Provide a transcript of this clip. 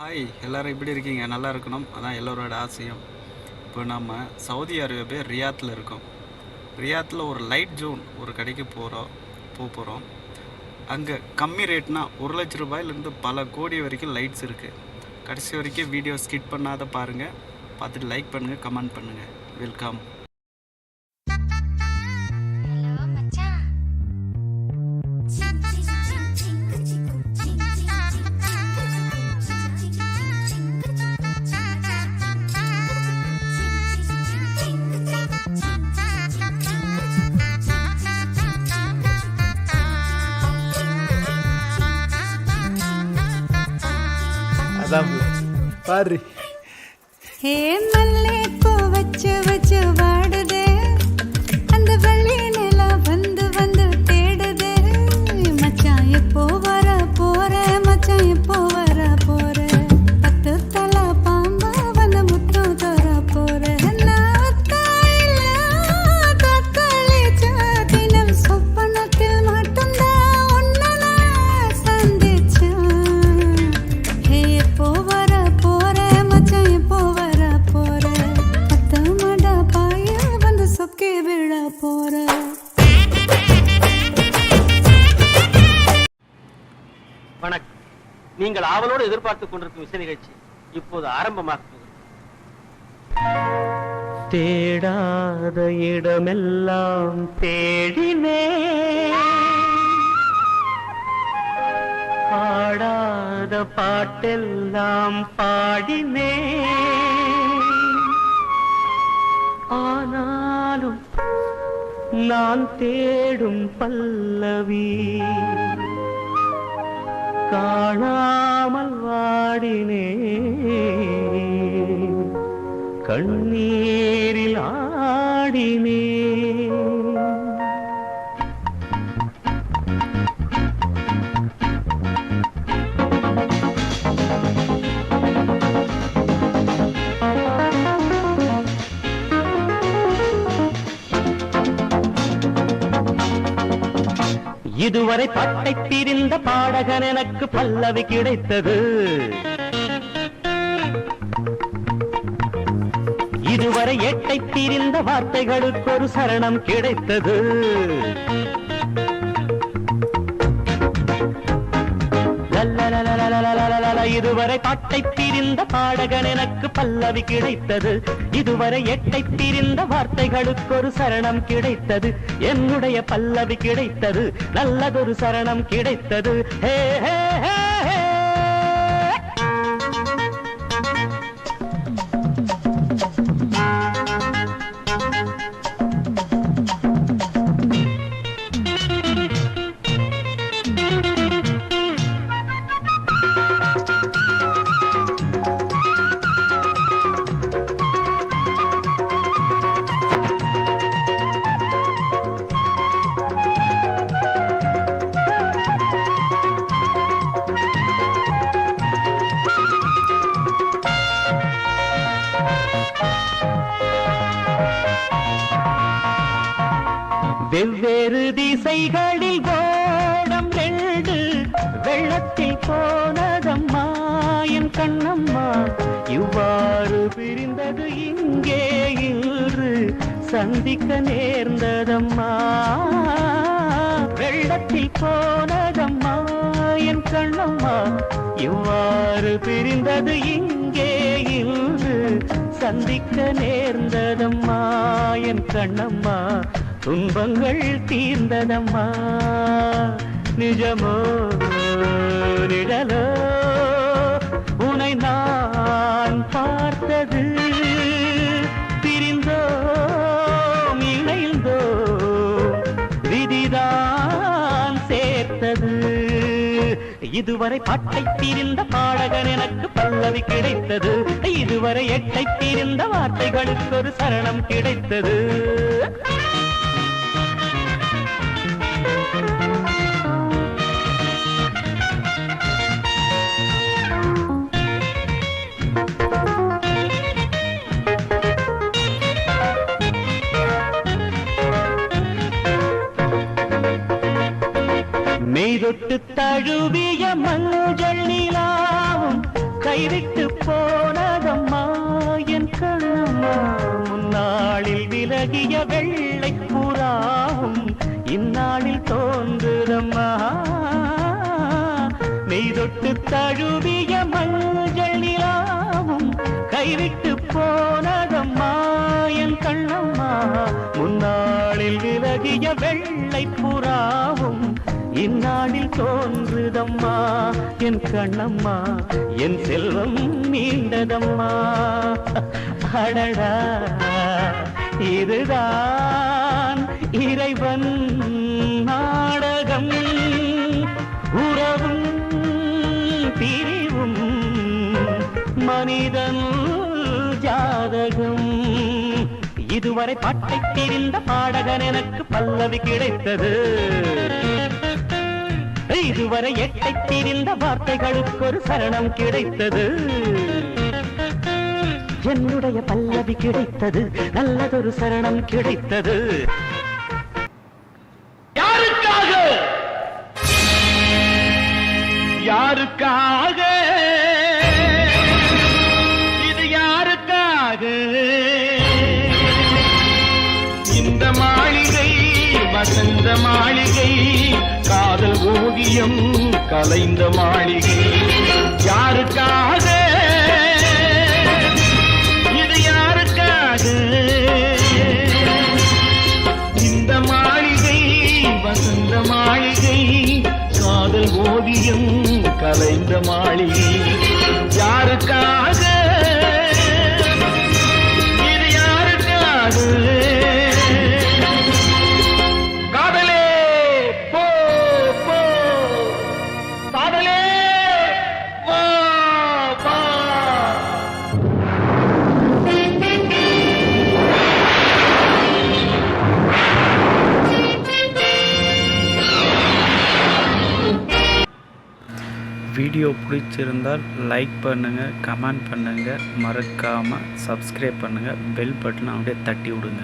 Hi எல்லோரும் எப்படி இருக்கீங்க? நல்லா இருக்கணும், அதான் எல்லோரோட ஆசையும். இப்போ நம்ம சவுதி அரேபியா ரியாத்தில் இருக்கோம். ரியாத்தில் ஒரு லைட் ஜோன் ஒரு கடைக்கு போகிறோம். அங்கே கம்மி ரேட்னா 1,00,000 ரூபாயிலேருந்து பல கோடி வரைக்கும் லைட்ஸ் இருக்குது. கடைசி வரைக்கும் வீடியோ ஸ்கிப் பண்ணாத பாருங்கள். பார்த்துட்டு லைக் பண்ணுங்கள், கமெண்ட் பண்ணுங்கள். வெல்கம். பாரு ஹே மல்லே பூ வச்சு வச்சு வாடுதே, அந்த வெள்ளி நிலா வந்து வந்து தேடுதே. மச்சான் எப்போ வர போற, மச்சான் எப்போ வர போற, 10 தலை பாம்பா வந்து முத்தம் தர போற. தினம் சொப்பனத்தில் மட்டும்தான் உன்னை நான் சந்திச்சேன். ஹே எப்போ வர போற, மச்சான் எப்போ வர போற, 10 மட பாய வந்து சொக்கி விழ போற. வணக்கம். நீங்கள் ஆவலோடு எதிர்பார்த்துக் கொண்டிருக்கும் இசை நிகழ்ச்சி இப்போது ஆரம்பமாகிறது. தேடாத இடமெல்லாம் தேடினே, பாடாத பாட்டெல்லாம் பாடினே, ஆனாலும் நான் தேடும் பல்லவி காணாமல் வாடினே, கண்ணீரில் ஆடினே. இதுவரை பட்டை பிரிந்த பாடகன் எனக்கு பல்லவி கிடைத்தது. இதுவரை எட்டை பிரிந்த வார்த்தைகளுக்கு ஒரு சரணம் கிடைத்தது. இதுவரை பாட்டை பிரிந்த பாடகன் எனக்கு பல்லவி கிடைத்தது. இதுவரை எட்டை பிரிந்த வார்த்தைகளுக்கு ஒரு சரணம் கிடைத்தது. என்னுடைய பல்லவி கிடைத்தது, நல்லதொரு சரணம் கிடைத்தது. ஹே ஹே ஹே ஹே. வெவ்வேறு திசைகளில் ஓடம் 2 வெள்ளத்தில் போனதம்மா என் கண்ணம்மா. இவ்வாறு பிரிந்தது இங்கே இன்று சந்திக்க நேர்ந்ததம்மா. வெள்ளத்தில் போனதம்மா என் கண்ணம்மா. இவ்வாறு பிரிந்தது இங்கே இன்று சந்திக்க நேர்ந்ததம்மா என் கண்ணம்மா. துன்பங்கள் தீர்ந்ததம்மா, நிஜமோ நிழலோ உனை நான் பார்த்தது. பிரிந்தோம் இணைந்தோம் விதிதான் சேர்த்தது. இதுவரை பட்டை தீர்ந்த பாடகன் எனக்கு பல்லவி கிடைத்தது. இதுவரை எட்டை தீர்ந்த வார்த்தைகளுக்கு ஒரு சரணம் கிடைத்தது. மெய்தொட்டு தழுவிய மஞ்சள் நிலாவும் கைவிட்டு போனதம்மா என் கண்ணம்மா முன்னாளில் விலகிய வெள்ளை புறாவும் இந்நாளில் தோன்றுதம்மா மெய்தொட்டு தழுவிய மஞ்சள் நிலாவும் கைவிட்டு போனதம்மா என் கண்ணம்மா முன்னாளில் விலகிய வெள்ளை புறாவும் இந்நாளில் தோன்றுதம்மா என் கண்ணம்மா என் செல்வம் மீண்டதம்மா அடடா இதுதான் இறைவன் நாடகம் உறவும் பிரிவும் மனிதன் ஜாதகம் இதுவரை பாட்டை தெரிந்த பாடகன் எனக்கு பல்லவி கிடைத்தது இதுவரை எட்டை தெரிந்த வார்த்தைகளுக்கு ஒரு சரணம் கிடைத்தது என்னுடைய பல்லவி கிடைத்தது நல்லதொரு சரணம் கிடைத்தது யாருக்காக யாருக்காக இது யாருக்காக இந்த மாளிகை வசந்த மாளிகை காதல் ஓவியம் கலைந்த மாளிகை யாருக்காக இது யாருக்காக இந்த மாளிகை வசந்த மாளிகை காதல் ஓவியம் கலைந்த மாளிகை யாருக்காக இது யாருக்காக வீடியோ பிடிச்சிருந்தால் லைக் பண்ணுங்கள், கமெண்ட் பண்ணுங்கள், மறக்காமல் சப்ஸ்கிரைப் பண்ணுங்கள், பெல் பட்டனை அப்படியே தட்டி விடுங்க.